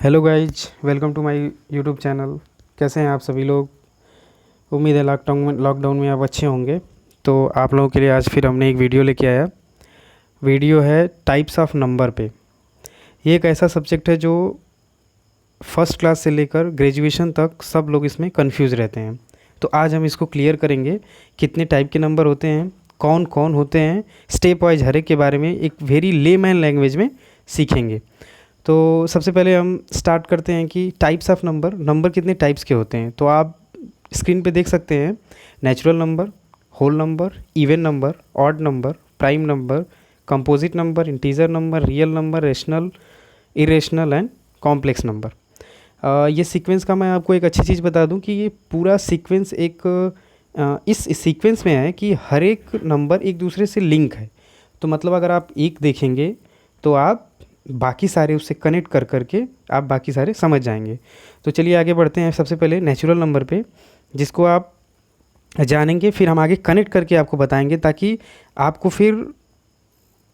Hello guys, welcome to my YouTube channel. कैसे हैं आप सभी लोग? उम्मीद है लॉकडाउन में आप अच्छे होंगे। तो आप लोगों के लिए आज फिर हमने एक वीडियो लेके आया। वीडियो है टाइप्स ऑफ नंबर पे। ये एक ऐसा सब्जेक्ट है जो फर्स्ट क्लास से लेकर ग्रेजुएशन तक सब लोग इसमें कंफ्यूज रहते हैं। तो आज हम इसको क्लियर करेंगे, कितने टाइप के नंबर होते हैं, कौन कौन होते हैं, स्टेप वाइज हर एक के बारे में एक वेरी लेमैन लैंग्वेज में सीखेंगे। तो सबसे पहले हम स्टार्ट करते हैं कि टाइप्स ऑफ नंबर कितने टाइप्स के होते हैं। तो आप स्क्रीन पे देख सकते हैं natural number, whole number, even number, odd number, prime number, composite number, integer number, real number, rational, irrational and complex number. ये सीक्वेंस का मैं आपको एक अच्छी चीज़ बता दूं कि ये पूरा सीक्वेंस इस सीक्वेंस में है कि हर एक नंबर एक दूसरे से लिंक है। तो मतलब अगर आप एक देखेंगे तो आप बाकी सारे उससे कनेक्ट कर करके आप बाकी सारे समझ जाएंगे। तो चलिए आगे बढ़ते हैं। सबसे पहले नेचुरल नंबर पे, जिसको आप जानेंगे, फिर हम आगे कनेक्ट करके आपको बताएंगे, ताकि आपको फिर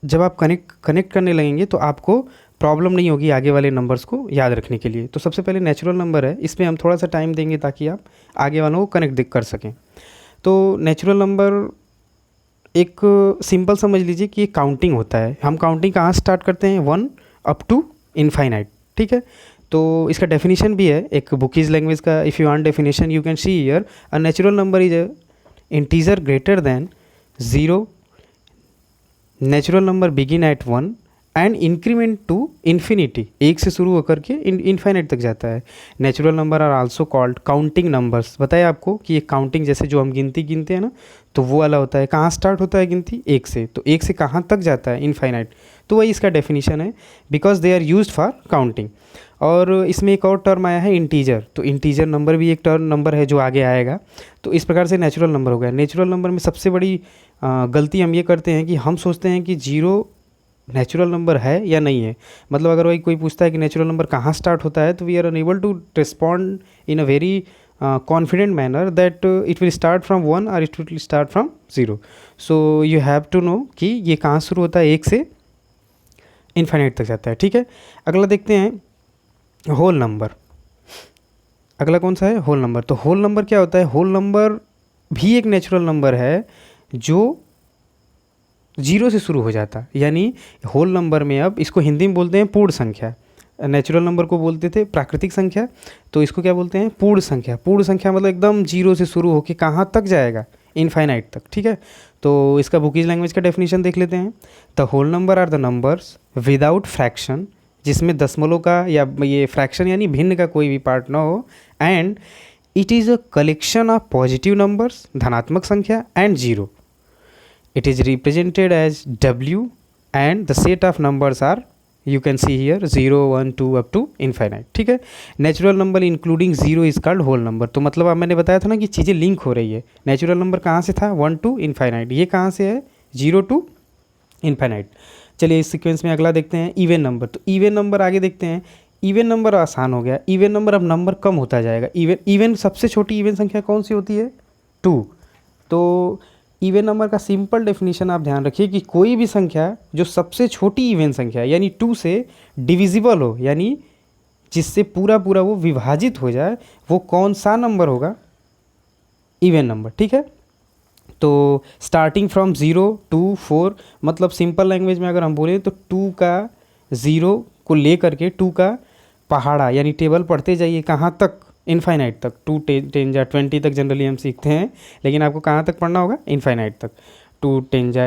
जब आप कनेक्ट करने लगेंगे तो आपको प्रॉब्लम नहीं होगी आगे वाले नंबर्स को याद रखने के लिए। तो सबसे पहले नेचुरल नंबर है, इसमें हम थोड़ा सा टाइम देंगे ताकि आप आगे वालों को कनेक्ट कर सकें। तो नेचुरल नंबर एक सिंपल समझ लीजिए कि काउंटिंग होता है। हम काउंटिंग कहाँ स्टार्ट करते हैं? 1 अप टू इनफाइनाइट, ठीक है। तो इसका डेफिनेशन भी है एक बुकीज लैंग्वेज का। If you want definition you can see here, a natural number is a integer greater than 0, natural number begin at 1 and increment to infinity. एक से शुरू होकर के इनफाइनाइट तक जाता है। Natural number are also called counting numbers. बताया आपको कि ये काउंटिंग, जैसे जो हम गिनती गिनते हैं ना, तो वो वाला होता है। कहाँ स्टार्ट होता है गिनती? एक से। तो एक से कहाँ तक जाता है? इनफाइनाइट। तो वही इसका डेफिनेशन है, because they are used for counting. और इसमें एक और टर्म आया है इंटीजर। तो इंटीजर नंबर भी एक टर्म नंबर है जो आगे आएगा। तो इस प्रकार से नेचुरल नंबर हो गया। नेचुरल नंबर में सबसे बड़ी गलती हम ये करते हैं कि हम सोचते हैं कि 0 नेचुरल नंबर है या नहीं है। मतलब अगर वही कोई पूछता है कि नेचुरल नंबर कहाँ स्टार्ट होता है, तो we are unable to respond in a very confident manner that it will start from 1 और it will start from 0। So you have to know कि ये कहाँ शुरू होता है, एक से इनफाइनाइट तक जाता है, ठीक है। अगला देखते हैं होल नंबर। अगला कौन सा है? Whole number. तो होल नंबर क्या होता है? होल नंबर भी एक नेचुरल नंबर है जो 0 से शुरू हो जाता। यानी होल नंबर में, अब इसको हिंदी में बोलते हैं पूर्ण संख्या। नेचुरल नंबर को बोलते थे प्राकृतिक संख्या, तो इसको क्या बोलते हैं? पूर्ण संख्या। पूर्ण संख्या मतलब एकदम 0 से शुरू होकर कहाँ तक जाएगा? इनफाइनाइट तक, ठीक है। तो इसका बुकीज लैंग्वेज का डेफिनेशन देख लेते हैं। The whole number are the numbers without fraction, जिसमें दशमलव का या ये फ्रैक्शन यानी भिन्न का कोई भी पार्ट ना हो। And it is a collection of positive numbers, धनात्मक संख्या, and 0. It is represented as W and the set of numbers are, you can see here, 0, 1, 2 up to infinite, ठीक है। Natural number including 0 is called whole number. तो मतलब अब मैंने बताया था ना कि चीज़ें लिंक हो रही है। नेचुरल नंबर कहाँ से था? 1 टू इनफाइनाइट। ये कहाँ से है? 0 टू इनफाइनाइट। चलिए इस सीक्वेंस में अगला देखते हैं इवन नंबर। तो इवन नंबर आगे देखते हैं। इवन नंबर आसान हो गया। इवन नंबर, अब नंबर कम होता जाएगा। इवन सबसे छोटी इवन संख्या कौन सी होती है? 2। तो इवन नंबर का सिंपल डेफिनेशन आप ध्यान रखिए कि कोई भी संख्या जो सबसे छोटी इवन संख्या यानी 2 से डिविजिबल हो, यानी जिससे पूरा पूरा वो विभाजित हो जाए, वो कौन सा नंबर होगा? इवन नंबर, ठीक है। तो स्टार्टिंग फ्रॉम 0 to 4, मतलब सिंपल लैंग्वेज में अगर हम बोले तो 2 का 0 को ले करके 2 का पहाड़ा यानी टेबल पढ़ते जाइए कहाँ तक? इनफाइनाइट तक। 2 10 जा 20 तक जनरली हम सीखते हैं, लेकिन आपको कहाँ तक पढ़ना होगा? इनफाइनाइट तक। 2 10 जा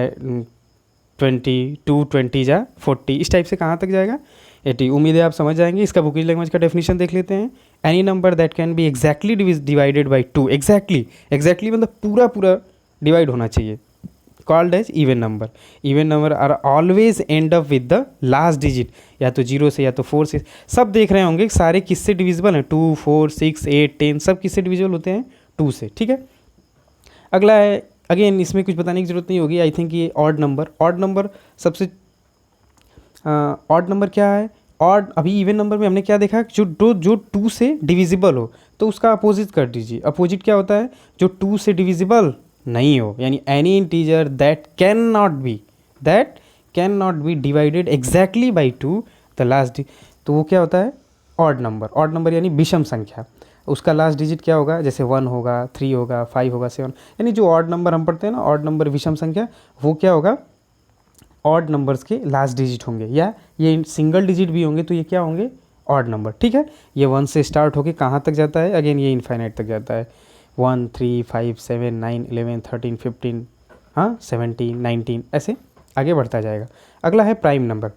20, 2 20 जा 40, इस टाइप से कहाँ तक जाएगा? 80। उम्मीद है आप समझ जाएंगे। इसका बुकीज लैंग्वेज का डेफिनेशन देख लेते हैं। Any number that can be exactly divided by 2, exactly मतलब पूरा पूरा डिवाइड होना चाहिए, called as even number. Even number are always end up with the last digit, या तो 0 से या तो 4 से। सब देख रहे होंगे सारे किससे डिविजिबल हैं? 2, 4, 6, 8, 10 सब किससे डिविजिबल होते हैं? 2 से, ठीक है। अगला है, अगेन इसमें कुछ बताने की जरूरत नहीं होगी, आई थिंक ये ऑड नंबर। ऑड नंबर सबसे ऑड नंबर क्या है? ऑड, अभी इवन नंबर में हमने क्या देखा? जो 2 से डिविजिबल हो, तो उसका अपोजिट कर दीजिए। अपोजिट क्या होता है? जो 2 से डिविजिबल नहीं हो, यानी any integer that can not B divided exactly by 2 the last. तो वो क्या होता है? ऑड नंबर यानी विषम संख्या, उसका लास्ट डिजिट क्या होगा, जैसे 1 होगा, 3 होगा, 5 होगा, 7, यानी जो ऑड नंबर हम पढ़ते हैं ना, ऑड नंबर विषम संख्या, वो क्या होगा, ऑड नंबर्स के लास्ट डिजिट होंगे, या ये सिंगल डिजिट भी होंगे तो ये क्या होंगे, ऑड नंबर। ठीक है, ये 1 से स्टार्ट होके कहाँ तक जाता है, अगेन ये इनफाइनाइट तक जाता है, 1 3 5 7 9 11 13 15, हाँ 17 19, ऐसे आगे बढ़ता जाएगा। अगला है प्राइम नंबर।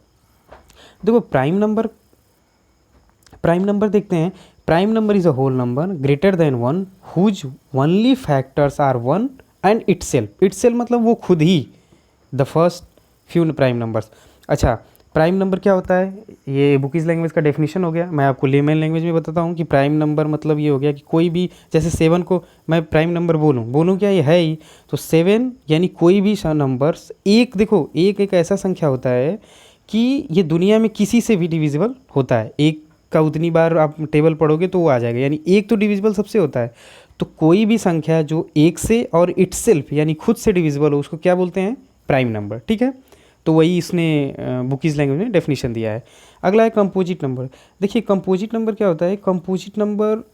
देखो प्राइम नंबर देखते हैं। Prime number is a whole number greater than 1 whose only factors are 1 and itself मतलब वो खुद ही, the first few prime numbers. अच्छा, प्राइम नंबर क्या होता है, ये बुकीज लैंग्वेज का डेफिनेशन हो गया। मैं आपको लेमन लैंग्वेज में बताता हूँ कि प्राइम नंबर मतलब ये हो गया कि कोई भी, जैसे 7 को मैं प्राइम नंबर बोलूँ क्या, ये है ही, तो 7 यानी कोई भी नंबर्स, एक देखो एक ऐसा संख्या होता है कि ये दुनिया में किसी से भी डिविजिबल होता है। एक का उतनी बार आप टेबल पढ़ोगे तो वो आ जाएगा, यानी एक तो डिविजिबल सबसे होता है। तो कोई भी संख्या जो एक से और इटसेल्फ यानी खुद से डिविजिबल हो, उसको क्या बोलते हैं, प्राइम नंबर। ठीक है, तो वही इसने बुकीज लैंग्वेज में डेफिनेशन दिया है। अगला है कंपोजिट नंबर। देखिए कंपोजिट नंबर क्या होता है, कंपोजिट नंबर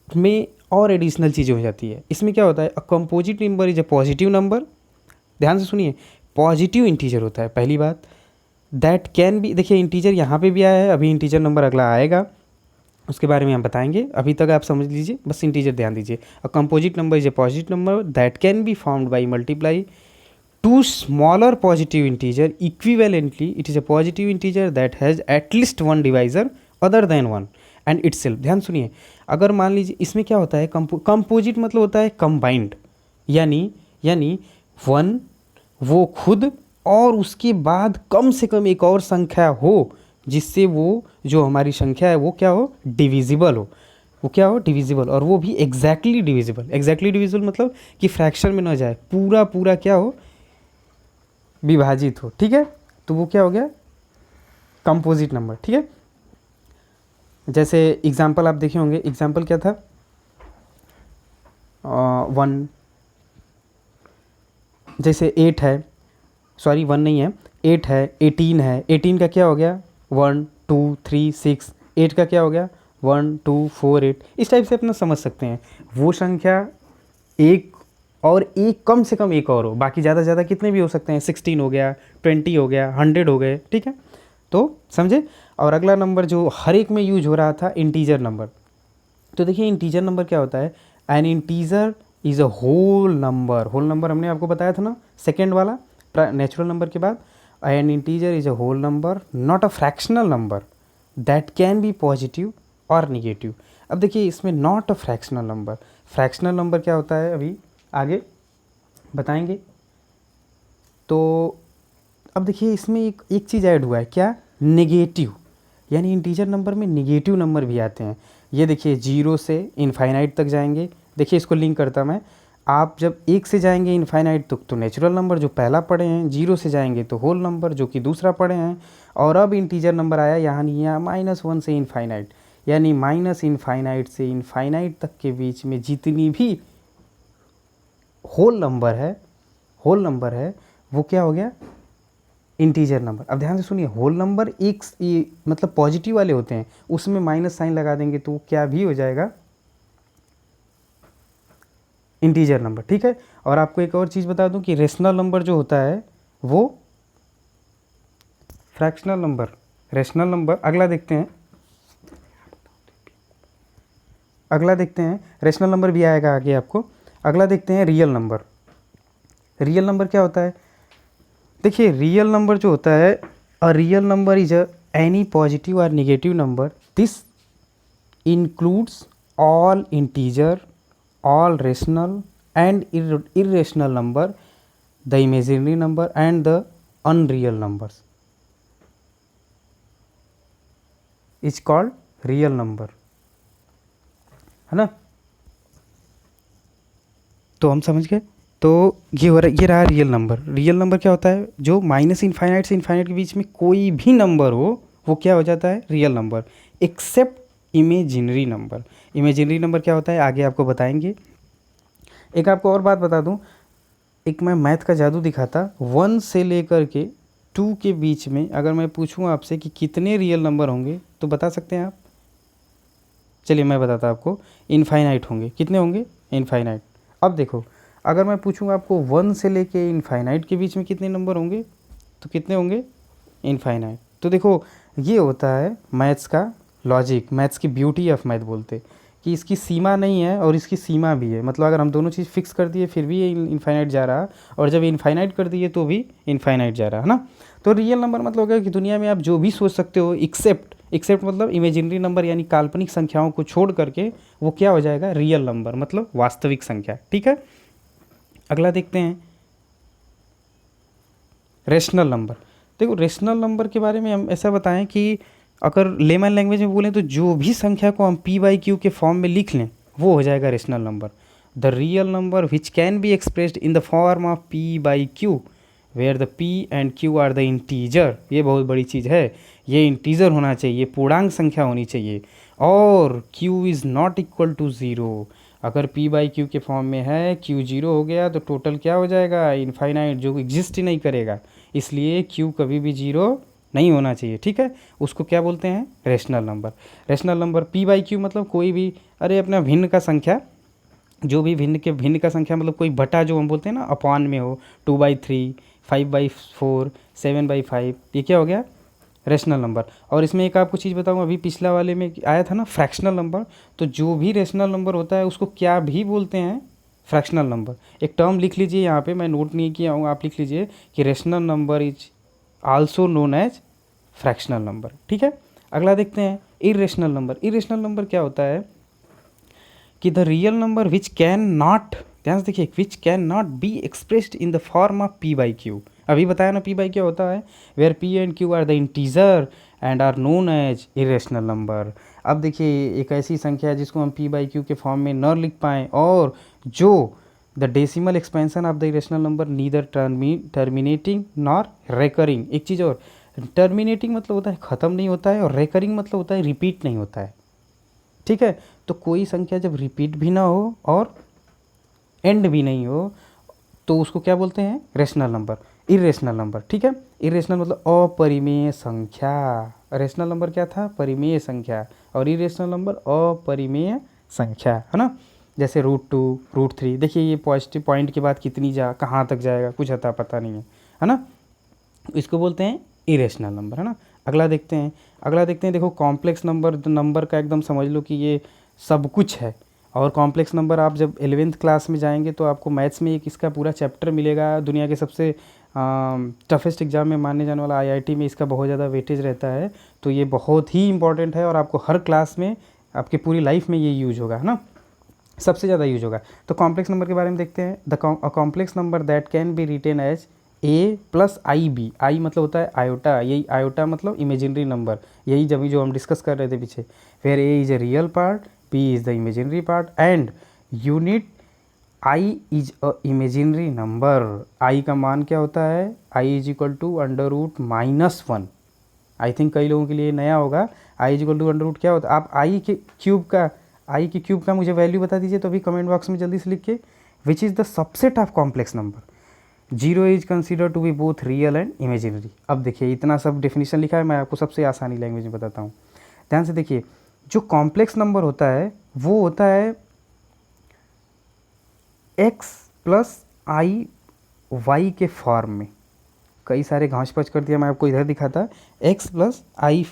में और एडिशनल चीज़ें हो जाती है। इसमें क्या होता है, a composite number is a positive number, ध्यान से सुनिए, पॉजिटिव इंटीजर होता है पहली बात। दैट कैन बी, देखिए इंटीजर यहाँ पे भी आया है, अभी इंटीजर नंबर अगला आएगा, उसके बारे में हम बताएंगे, अभी तक आप समझ लीजिए, बस इंटीजर ध्यान दीजिए। A composite number is a positive number that can be formed by multiply two smaller positive integer equivalently. It is a positive integer that has at least one divisor other than one and itself. ध्यान सुनिए, अगर मान लीजिए इसमें क्या होता है, composite मतलब होता है कंबाइंड, यानी वन वो खुद और उसके बाद कम से कम एक और संख्या हो, जिससे वो जो हमारी संख्या है वो क्या हो, डिविजिबल हो, वो क्या हो, डिविजिबल, और वो भी एग्जैक्टली डिविजिबल मतलब कि फ्रैक्शन में ना जाए, पूरा पूरा क्या हो, विभाजित हो। ठीक है, तो वो क्या हो गया, कंपोजिट नंबर। ठीक है, जैसे एग्जाम्पल आप देखे होंगे, एग्जाम्पल क्या था, 1, जैसे 8 है, सॉरी 1 नहीं है, 8 है, 18 है, 18 का क्या हो गया, 1 2 3 6, 8 का क्या हो गया, 1 2 4 8, इस टाइप से अपना समझ सकते हैं। वो संख्या एक और एक कम से कम एक और हो, बाकी ज़्यादा से ज़्यादा कितने भी हो सकते हैं, 16 हो गया, 20 हो गया, 100 हो गए। ठीक है, तो समझे। और अगला नंबर जो हर एक में यूज हो रहा था, इंटीजर नंबर। तो देखिए इंटीजर नंबर क्या होता है, an integer is a whole number. Whole number हमने आपको बताया था ना, सेकेंड वाला नेचुरल नंबर के बाद, an integer is a whole number not a fractional number that can be positive और निगेटिव। अब देखिए इसमें not a fractional number, fractional number क्या होता है अभी आगे बताएंगे। तो अब देखिए इसमें एक चीज़ ऐड हुआ है, क्या, नेगेटिव, यानी इंटीजर नंबर में नेगेटिव नंबर भी आते हैं। ये देखिए 0 से इनफाइनाइट तक जाएंगे। देखिए इसको लिंक करता मैं, आप जब 1 से जाएंगे इनफाइनाइट तक तो नेचुरल नंबर जो पहला पढ़े हैं, 0 से जाएंगे तो होल नंबर जो कि दूसरा पढ़े हैं, और अब इंटीजर नंबर आया यहाँ नहीं, यहाँ -1 से इनफाइनाइट, यानी माइनस इनफाइनाइट से इनफाइनाइट तक के बीच में जितनी भी होल नंबर है वो क्या हो गया, इंटीजर नंबर। अब ध्यान से सुनिए, होल नंबर एक मतलब पॉजिटिव वाले होते हैं, उसमें माइनस साइन लगा देंगे तो क्या भी हो जाएगा, इंटीजर नंबर। ठीक है, और आपको एक और चीज़ बता दूं कि रेशनल नंबर जो होता है वो फ्रैक्शनल नंबर, रेशनल नंबर। अगला देखते हैं रेशनल नंबर भी आएगा आगे आपको। अगला देखते हैं रियल नंबर। रियल नंबर क्या होता है, देखिए रियल नंबर जो होता है, a real number is any positive और negative number, this includes all integer, all rational and irrational number, the imaginary number and the unreal numbers is called real number, है ना। तो हम समझ गए, तो ये रहा रियल नंबर। रियल नंबर क्या होता है, जो माइनस इनफाइनाइट से इनफाइनाइट के बीच में कोई भी नंबर हो वो क्या हो जाता है, real number, except imaginary number. Imaginary number क्या होता है आगे आपको बताएंगे। एक आपको और बात बता दूं, एक मैं मैथ का जादू दिखाता, 1 से लेकर के 2 के बीच में अगर मैं पूछूं आपसे कि कितने रियल नंबर होंगे तो बता सकते हैं आप, चलिए मैं बताता हूँ आपको, इनफाइनाइट होंगे। कितने होंगे? इनफाइनाइट। अब देखो, अगर मैं पूछूँ आपको 1 से लेके इनफाइनाइट के बीच में कितने नंबर होंगे, तो कितने होंगे? इनफाइनाइट। तो देखो ये होता है मैथ्स का लॉजिक, मैथ्स की ब्यूटी ऑफ मैथ बोलते कि इसकी सीमा नहीं है और इसकी सीमा भी है। मतलब अगर हम दोनों चीज़ फिक्स कर दिए फिर भी ये इनफाइनाइट जा रहा, और जब इनफाइनाइट कर दिए तो भी इनफाइनाइट जा रहा है ना। तो रियल नंबर मतलब हो गया कि दुनिया में आप जो भी सोच सकते हो एक्सेप्ट मतलब इमेजिनरी नंबर यानी काल्पनिक संख्याओं को छोड़ करके वो क्या हो जाएगा? रियल नंबर, मतलब वास्तविक संख्या। ठीक है, अगला देखते हैं रेशनल नंबर। देखो रेशनल नंबर के बारे में हम ऐसा बताएं कि अगर लेमन लैंग्वेज में बोलें तो जो भी संख्या को हम p/q के फॉर्म में लिख लें वो हो जाएगा rational number. The real number which can be expressed in the form of p/q where the p and q are the integer. ये बहुत बड़ी चीज़ है, ये इंटीजर होना चाहिए, पूर्णांक संख्या होनी चाहिए, और q is not equal to zero. अगर p/q के फॉर्म में है, q जीरो हो गया तो टोटल क्या हो जाएगा? इनफाइनाइट, जो एग्जिस्ट ही नहीं करेगा। इसलिए q कभी भी जीरो नहीं होना चाहिए। ठीक है, उसको क्या बोलते हैं? Rational number. Rational number p/q मतलब कोई भी, अरे अपना भिन्न का संख्या, जो भी भिन्न का संख्या मतलब कोई बटा, जो हम बोलते हैं ना अपॉन में हो, 2/3, 5/4, 7/5, ये क्या हो गया? Rational number. और इसमें एक आपको चीज़ बताऊँ, अभी पिछला वाले में आया था ना फ्रैक्शनल नंबर, तो जो भी रेशनल नंबर होता है उसको क्या भी बोलते हैं? Fractional number. एक टर्म लिख लीजिए यहाँ पे, मैं नोट नहीं किया हूँ, आप लिख लीजिए कि rational number is also known as fractional number. ठीक है, अगला देखते हैं इरेशनल नंबर। इरेशनल नंबर क्या होता है कि the real number which can not, ध्यान से देखिए, which can not be expressed in the form of p/q। अभी बताया ना p/q होता है where p and q are the integer and are known as irrational number. अब देखिए एक ऐसी संख्या है जिसको हम p/q के फॉर्म में न लिख पाएँ, और जो the decimal expansion of the irrational number neither terminating nor recurring. एक चीज़ और, टर्मिनेटिंग मतलब होता है ख़त्म नहीं होता है, और रेकरिंग मतलब होता है रिपीट नहीं होता है। ठीक है, तो कोई संख्या जब रिपीट भी ना हो और एंड भी नहीं हो तो उसको क्या बोलते हैं? Rational number, irrational number. ठीक है, इरेशनल मतलब अपरिमेय संख्या। रेशनल नंबर क्या था? परिमेय संख्या, और इरेशनल नंबर अपरिमेय संख्या, है ना। जैसे √2, √3, देखिए ये पॉजिटिव पॉइंट के बाद कितनी कहाँ तक जाएगा कुछ अता पता नहीं है ना। इसको बोलते हैं इरेशनल नंबर, है ना। अगला देखते हैं, देखो कॉम्प्लेक्स नंबर का एकदम समझ लो कि ये सब कुछ है। और कॉम्प्लेक्स नंबर आप जब 11th क्लास में जाएंगे तो आपको मैथ्स में एक इसका पूरा चैप्टर मिलेगा। दुनिया के सबसे टफेस्ट एग्जाम में मानने जाने वाला IIT में इसका बहुत ज़्यादा वेटेज रहता है, तो ये बहुत ही इंपॉर्टेंट है और आपको हर क्लास में, आपकी पूरी लाइफ में ये यूज होगा, है ना, सबसे ज़्यादा यूज होगा। तो कॉम्प्लेक्स नंबर के बारे में देखते हैं। The complex number that can be written as a + IB। I मतलब होता है आयोटा, यही आयोटा मतलब इमेजिनरी नंबर, यही जब जो हम डिस्कस कर रहे थे पीछे। Where a is a real part, b is the imaginary part, and unit i is a imaginary number. i का मान क्या होता है? i is equal to √-1। I think कई लोगों के लिए नया होगा, i is equal to under root क्या होता है? आप i के क्यूब का मुझे वैल्यू बता दीजिए तो अभी कमेंट बॉक्स में जल्दी से लिख के। Which is the subset of complex number. 0 is consider to be both real and imaginary. अब देखिए इतना सब डेफिनेशन लिखा है, मैं आपको सबसे आसानी लैंग्वेज में बताता हूँ। ध्यान से देखिए, जो कॉम्प्लेक्स नंबर होता है वो होता है x + i के फॉर्म में। कई सारे घास पच कर दिया, मैं आपको इधर दिखाता, x + i।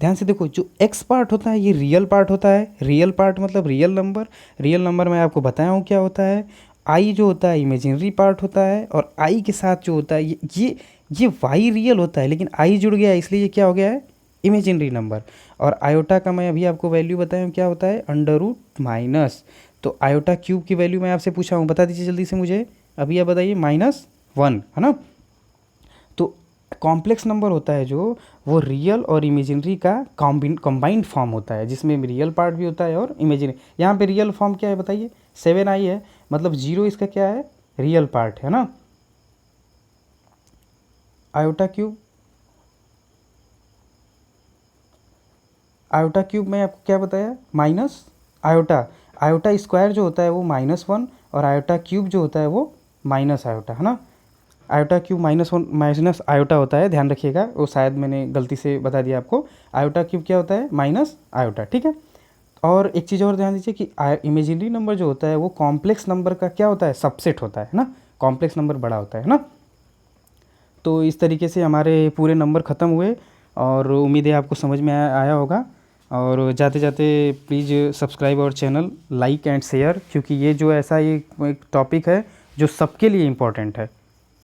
ध्यान से देखो, जो x पार्ट होता है ये रियल पार्ट होता है। रियल पार्ट मतलब रियल नंबर। रियल नंबर मैं आपको बताया हूँ क्या होता है। i जो होता है इमेजिनरी पार्ट होता है, और i के साथ जो होता है ये y रियल होता है, लेकिन i जुड़ गया है इसलिए ये क्या हो गया है? Imaginary number. और आयोटा का मैं अभी आपको वैल्यू बताया हूँ क्या होता है? √-। तो आयोटा क्यूब की वैल्यू मैं आपसे पूछा हूँ, बता दीजिए जल्दी से मुझे, अभी आप बताइए। -1, है ना। तो कॉम्प्लेक्स नंबर होता है जो, वो रियल और इमेजिनरी का कॉम्बाइंड फॉर्म होता है, जिसमें रियल पार्ट भी होता है और इमेजिनरी। यहाँ पे रियल फॉर्म क्या है बताइए? 7i है, मतलब 0 इसका क्या है? रियल पार्ट है ना। आयोटा क्यूब में आपको क्या बताया? माइनस आयोटा स्क्वायर जो होता है वो -1, और आयोटा क्यूब जो होता है वो माइनस आयोटा, है ना। आयोटा क्यूब -1 माइनस आयोटा होता है, ध्यान रखिएगा, वो शायद मैंने गलती से बता दिया आपको। आयोटा क्यूब क्या होता है? Minus iota. ठीक है, और एक चीज़ और ध्यान दीजिए कि इमेजिनरी नंबर जो होता है वो कॉम्प्लेक्स नंबर का क्या होता है, सबसेट होता है ना। कॉम्प्लेक्स नंबर बड़ा होता है ना। तो इस तरीके से हमारे पूरे नंबर ख़त्म हुए और उम्मीद है आपको समझ में आया होगा। और जाते जाते प्लीज़ सब्सक्राइब और चैनल, लाइक एंड शेयर, क्योंकि ये जो ऐसा एक टॉपिक है जो सबके लिए इम्पोर्टेंट है।